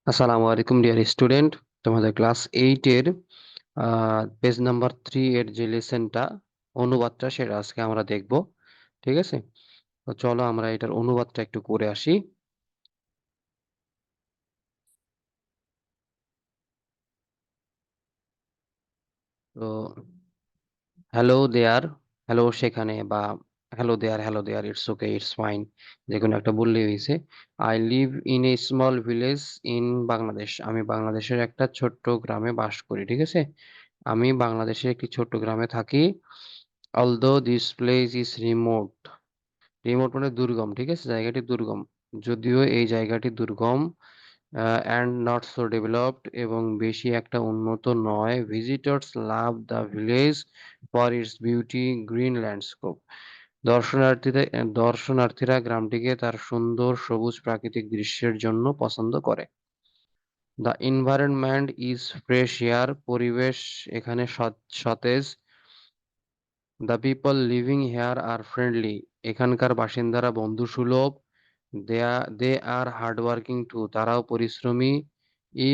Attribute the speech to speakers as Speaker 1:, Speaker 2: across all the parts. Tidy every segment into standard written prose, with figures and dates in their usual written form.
Speaker 1: আসসালামু আলাইকুম dear student. তোমাদের ক্লাস 8 এর পেজ নাম্বার 3 এর যে লেসনটা অনুবাদটা সেটা আজকে আমরা দেখব। ঠিক আছে? তো চলো আমরা এটার অনুবাদটা একটু করে আসি। তো হ্যালো দেয়ার, হ্যালো সেখানে বা hello there it's okay, it's fine, যেকোনো একটা বললেই হয়েছে। I live in a small village in Bangladesh. আমি বাংলাদেশের একটা ছোট্ট গ্রামে বাস করি। ঠিক আছে? আমি বাংলাদেশের একটি ছোট্ট গ্রামে থাকি। Although this place is remote, remote মানে দুর্গম, ঠিক আছে? জায়গাটি দুর্গম। যদিও এই জায়গাটি দুর্গম অ্যান্ড নট সো ডেভেলপড এবং বেশি একটা উন্নত নয়। Visitors love the village for its beauty green landscape. দর্শনার্থীরা গ্রামটিকে তার সুন্দর সবুজ প্রাকৃতিক দৃশ্যের জন্য পছন্দ করে। The environment is fresh air, পরিবেশ এখানে সতেজ। The people living here are friendly, এখানকার বাসিন্দারা বন্ধুসুলভ। দে আর হার্ডওয়ার্কিং টু, তারাও পরিশ্রমী।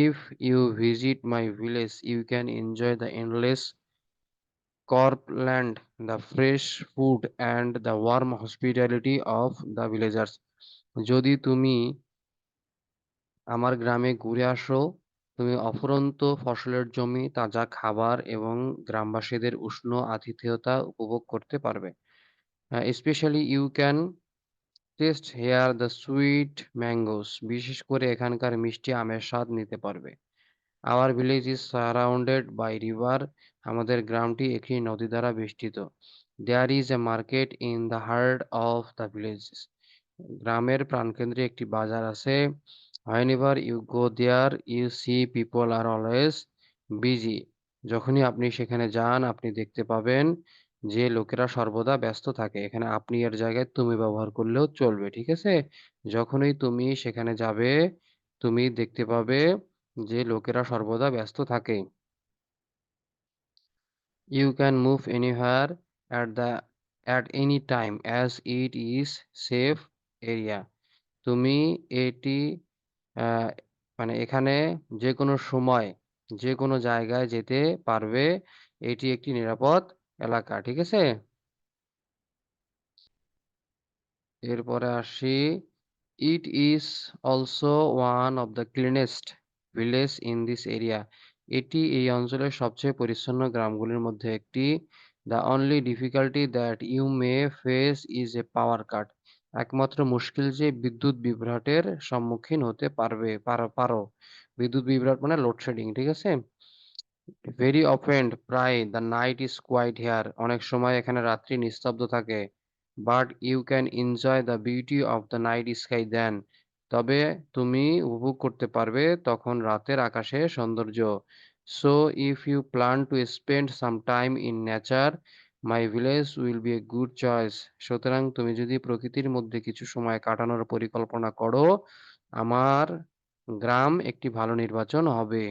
Speaker 1: If you visit my village you can enjoy the endless cropland, the fresh food and the warm hospitality of the villagers. যদি তুমি আমার গ্রামে ঘুরে আসো, তুমি অফুরন্ত ফসলের জমি, তাজা খাবার এবং গ্রামবাসীদের উষ্ণ আতিথেয়তা উপভোগ করতে পারবে। Specially you can taste here the sweet mangoes, বিশেষ করে এখানকার মিষ্টি আমের স্বাদ নিতে পারবে। Our village is surrounded by river, আমাদের গ্রামটি একটি নদী দ্বারা বেষ্টিত। There is a market in the heart of the village, গ্রামের প্রাণকেন্দ্রে একটি বাজার আছে। Whenever you go there you see people are always busy, যখনই আপনি সেখানে যান আপনি দেখতে পাবেন যে লোকেরা সর্বদা ব্যস্ত থাকে। এখানে আপনি এর জায়গায় তুমি ব্যবহার করলেও চলবে। ঠিক আছে? যখনই তুমি সেখানে যাবে তুমি দেখতে পাবে যে লোকেরা সর্বদা ব্যস্ত থাকে। You can move anywhere at the at any time as it is safe area. তুমি এটি আহ, মানে এখানে যে কোনো সময় যে কোনো জায়গায় যেতে পারবে। এটি একটি নিরাপদ এলাকা। ঠিক আছে? এরপরে আসি, it is also one of the cleanest village in this area, এটি এই অঞ্চলের সবচেয়ে পরিচ্ছন্ন গ্রামগুলির মধ্যে একটি। The only difficulty that you may face is a power cut, একমাত্র মুশকিল যে বিদ্যুৎ বিভ্রাটের সম্মুখীন হতে পারো। বিদ্যুৎ বিভ্রাট মানে লোডশেডিং। ঠিক আছে? ভেরি অফেন, প্রায় the night is quiet here, অনেক সময় এখানে রাত্রি নিস্তব্ধ থাকে। But you can enjoy the beauty of the night sky then, তবে তুমি উপভোগ করতে পারবে তখন রাতের আকাশের সৌন্দর্য। So if you plan to spend some time in nature my village will be a good choice, সুতরাং তুমি যদি প্রকৃতির মধ্যে কিছু সময় কাটানোর পরিকল্পনা করো আমার গ্রাম একটি ভালো নির্বাচন হবে।